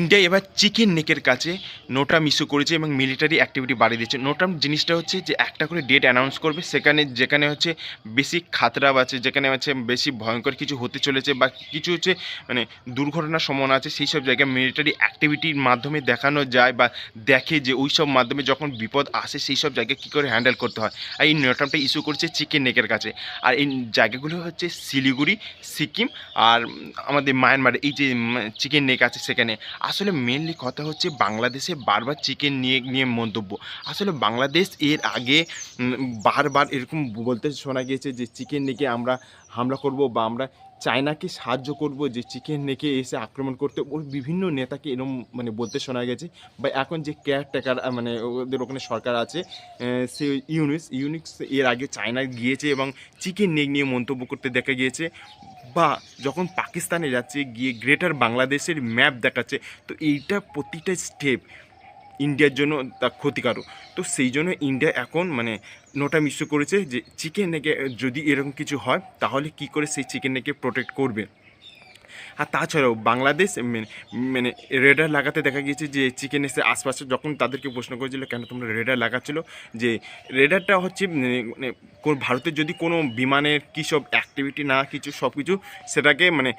India এবার chicken নেকের কাছে নোটাম ইস্যু করেছে এবং মিলিটারি অ্যাক্টিভিটি বাড়িয়ে দিচ্ছে। নোটাম জিনিসটা হচ্ছে যে একটা করে ডেট অ্যানাউন্স করবে, সেখানে যেখানে হচ্ছে বেশি খাতরা আছে, যেখানে হচ্ছে বেশি ভয়ঙ্কর কিছু হতে চলেছে বা কিছু হচ্ছে মানে দুর্ঘটনার সম্ভাবনা আছে, সেই সব জায়গায় মিলিটারি অ্যাক্টিভিটির মাধ্যমে দেখানো যায় বা দেখে যে ওই সব মাধ্যমে যখন বিপদ আসে সেই সব জায়গায় কী করে হ্যান্ডেল করতে হয়। আর এই নোটামটা ইস্যু করছে চিকেন নেকের কাছে। আর এই জায়গাগুলো হচ্ছে শিলিগুড়ি, সিকিম আর আমাদের মায়ানমার। এই যে চিকেন নেক আছে সেখানে আসলে মেনলি কথা হচ্ছে বাংলাদেশে বারবার চিকেন নিয়ে নিয়ে মন্তব্য। আসলে বাংলাদেশ এর আগে বারবার এরকম বলতে শোনা গিয়েছে যে চিকেন নেকে আমরা হামলা করব বা আমরা চায়নাকে সাহায্য করব যে চিকেন নেকে এসে আক্রমণ করতে। ওর বিভিন্ন নেতাকে এরকম মানে বলতে শোনা গেছে। বা এখন যে কেয়ারটেকার মানে ওদের ওখানে সরকার আছে, সে ইউনিক্স এর আগে চায়না গিয়েছে এবং চিকেন নেক নিয়ে মন্তব্য করতে দেখা গিয়েছে। বা যখন পাকিস্তানে যাচ্ছে গিয়ে গ্রেটার বাংলাদেশের ম্যাপ দেখাচ্ছে, তো এইটা প্রতিটা স্টেপ ইন্ডিয়ার জন্য তা ক্ষতিকারক। তো সেই জন্য ইন্ডিয়া এখন মানে নোটাম ইস্যু করেছে যে চিকেন নেকে যদি এরকম কিছু হয় তাহলে কি করে সেই চিকেন নেকে প্রোটেক্ট করবে। আর তাছাড়াও বাংলাদেশ মানে রেডার লাগাতে দেখা গিয়েছে যে চিকেন এসে আশপাশে যখন তাদেরকে প্রশ্ন করেছিল কেন তোমরা রেডার লাগাচ্ছিল, যে রেডারটা হচ্ছে মানে ভারতের যদি কোনো বিমানের কী সব অ্যাক্টিভিটি না কিছু সব কিছু সেটাকে মানে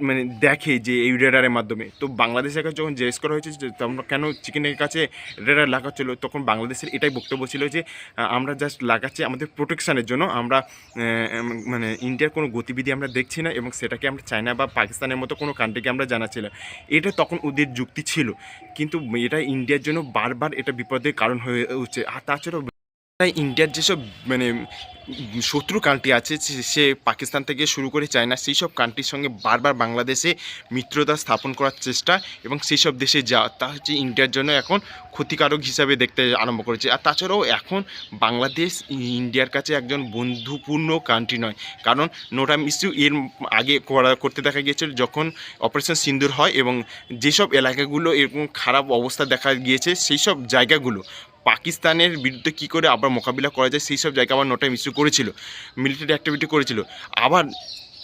মানে দেখে যে এই রেডারের মাধ্যমে। তো বাংলাদেশের কাছে যখন জিজ্ঞেস করা হয়েছে যে তোমরা কেন চিকেনের কাছে রেডার লাগাচ্ছিল, তখন বাংলাদেশের এটাই বক্তব্য ছিল যে আমরা জাস্ট লাগাচ্ছি আমাদের প্রোটেকশানের জন্য, আমরা মানে ইন্ডিয়ার কোনো গতিবিধি আমরা দেখছি না এবং সেটাকে আমরা চায়না বা পাকিস্তানের মতো কোনো কান্ট্রিকে আমরা জানাচ্ছিলাম। এটা তখন ওদের যুক্তি ছিল, কিন্তু এটা ইন্ডিয়ার জন্য বারবার এটা বিপদের কারণ হয়ে উঠছে। আর তাছাড়াও ইন্ডিয়ার যেসব মানে শত্রু কান্ট্রি আছে, সে পাকিস্তান থেকে শুরু করে চায়না, সেই সব কান্ট্রির সঙ্গে বারবার বাংলাদেশে মিত্রতা স্থাপন করার চেষ্টা এবং সেই সব দেশে যাওয়া, তা হচ্ছে ইন্ডিয়ার জন্য এখন ক্ষতিকারক হিসাবে দেখতে আরম্ভ করেছে। আর তাছাড়াও এখন বাংলাদেশ ইন্ডিয়ার কাছে একজন বন্ধুপূর্ণ কান্ট্রি নয়, কারণ নোটাম ইস্যু এর আগে করতে দেখা গিয়েছিল যখন অপারেশন সিন্দুর হয় এবং যেসব এলাকাগুলো এরকম খারাপ অবস্থা দেখা গিয়েছে সেই সব জায়গাগুলো পাকিস্তানের বিরুদ্ধে কী করে আবার মোকাবিলা করা যায় সেই সব জায়গা আবার নোটাম ইস্যু করেছিল, মিলিটারি অ্যাক্টিভিটি করেছিল। আবার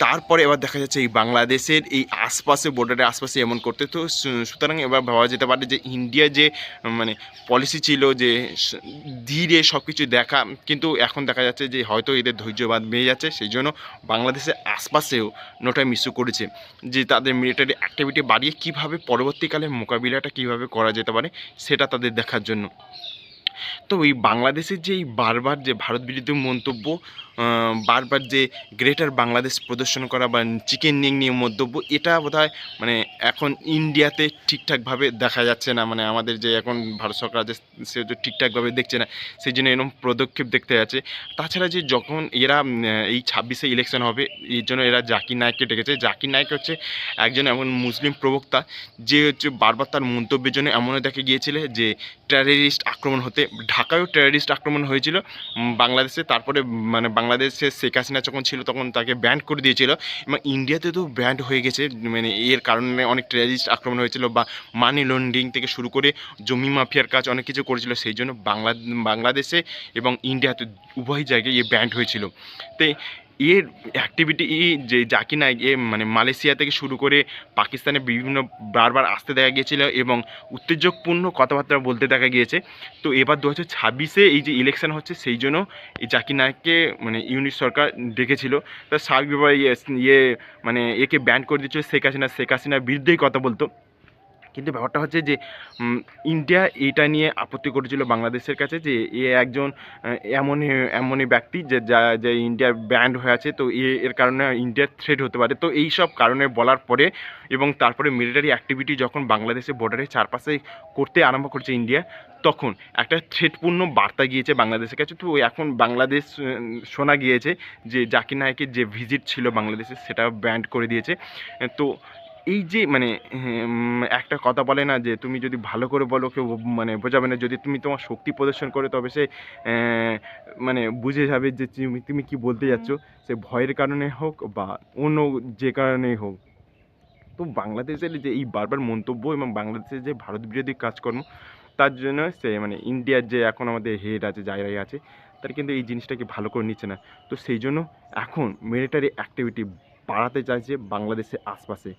তারপরে এবার দেখা যাচ্ছে এই বাংলাদেশের এই আশপাশে বর্ডারের আশপাশে এমন করতে। তো সুতরাং এবার ভাবা যেতে পারে যে ইন্ডিয়া যে মানে পলিসি ছিল যে ধীরে সব কিছু দেখা, কিন্তু এখন দেখা যাচ্ছে যে হয়তো এদের ধৈর্যবাদ বেড়ে যাচ্ছে, সেই জন্য বাংলাদেশের আশপাশেও নোটাম ইস্যু করেছে যে তাদের মিলিটারি অ্যাক্টিভিটি বাড়িয়ে কীভাবে পরবর্তীকালে মোকাবিলাটা কীভাবে করা যেতে পারে সেটা তাদের দেখার জন্য। তো এই বাংলাদেশের যে এই বারবার যে ভারত বিরোধী মন্তব্য, বারবার যে গ্রেটার বাংলাদেশ প্রদর্শন করা বা চিকেন নিয়ে নিয়ে মন্তব্য, এটা বোধহয় মানে এখন ইন্ডিয়াতে ঠিকঠাকভাবে দেখা যাচ্ছে না। মানে আমাদের যে এখন ভারত সরকার আছে সে তো ঠিকঠাকভাবে দেখছে না, সেই জন্য এরকম পদক্ষেপ দেখতে যাচ্ছে। তাছাড়া যে যখন এরা এই 26-এ ইলেকশন হবে, এর জন্য এরা জাকির নায়েককে ডেকেছে। জাকির নায়েক হচ্ছে একজন এমন মুসলিম প্রবক্তা যে হচ্ছে বারবার তার মন্তব্যের জন্য এমনও দেখে গিয়েছিল যে টেররিস্ট আক্রমণ হতে, ঢাকায়ও টেররিস্ট আক্রমণ হয়েছিল বাংলাদেশে। তারপরে মানে বাংলাদেশে শেখ হাসিনা যখন ছিল তখন তাকে ব্যান্ড করে দিয়েছিল এবং ইন্ডিয়াতে তো ব্যান্ড হয়ে গেছে। মানে এর কারণে অনেক টেররিস্ট আক্রমণ হয়েছিল বা মানি লন্ডারিং থেকে শুরু করে জমি মাফিয়ার কাজ অনেক কিছু করেছিল, সেই জন্য বাংলাদেশে এবং ইন্ডিয়াতে উভয় জায়গায় এ ব্যান্ড হয়েছিল। তো এর অ্যাক্টিভিটি যে জাকির নায়েক মানে মালয়েশিয়া থেকে শুরু করে পাকিস্তানে বিভিন্ন বারবার আসতে দেখা গিয়েছিল এবং উত্তেজকপূর্ণ কথাবার্তা বলতে দেখা গিয়েছে। তো এবার 2026-এ এই যে ইলেকশন হচ্ছে সেই জন্য এই জাকির নায়েককে মানে ইউনিট সরকার ডেকেছিল। তার স্বাভাবিকভাবে মানে একে ব্যান করে দিচ্ছিল শেখ হাসিনার বিরুদ্ধেই কথা বলতো। কিন্তু ব্যাপারটা হচ্ছে যে ইন্ডিয়া এটা নিয়ে আপত্তি করেছিল বাংলাদেশের কাছে যে এ একজন এমনই ব্যক্তি যে ইন্ডিয়ার ব্যান্ড হয়ে আছে, তো এর কারণে ইন্ডিয়ার থ্রেট হতে পারে। তো এই সব কারণে বলার পরে এবং তারপরে মিলিটারি অ্যাক্টিভিটি যখন বাংলাদেশের বর্ডারের চারপাশে করতে আরম্ভ করছে ইন্ডিয়া, তখন একটা থ্রেটপূর্ণ বার্তা গিয়েছে বাংলাদেশের কাছে। তো এখন বাংলাদেশ শোনা গিয়েছে যে জাকির নায়েকের যে ভিজিট ছিল বাংলাদেশে সেটা ব্যান্ড করে দিয়েছে। তো এই যে মানে একটা কথা বলে না যে তুমি যদি ভালো করে বলো কেউ মানে বোঝাবে না, যদি তুমি তোমার শক্তি প্রদর্শন করে তবে সে মানে বুঝে যাবে যে তুমি কি বলতে যাচ্ছ, সে ভয়ের কারণে হোক বা অন্য যে কারণেই হোক। তো বাংলাদেশের যে এই বারবার মন্তব্য এবং বাংলাদেশের যে ভারত বিরোধী কাজকর্ম, তার জন্য সে মানে ইন্ডিয়ার যে এখন আমাদের হেড আছে জায়গায় আছে, তারা কিন্তু এই জিনিসটাকে ভালো করে নিচ্ছে না। তো সেই জন্য এখন মিলিটারি অ্যাক্টিভিটি বাড়াতে চাইছে বাংলাদেশের আশপাশে।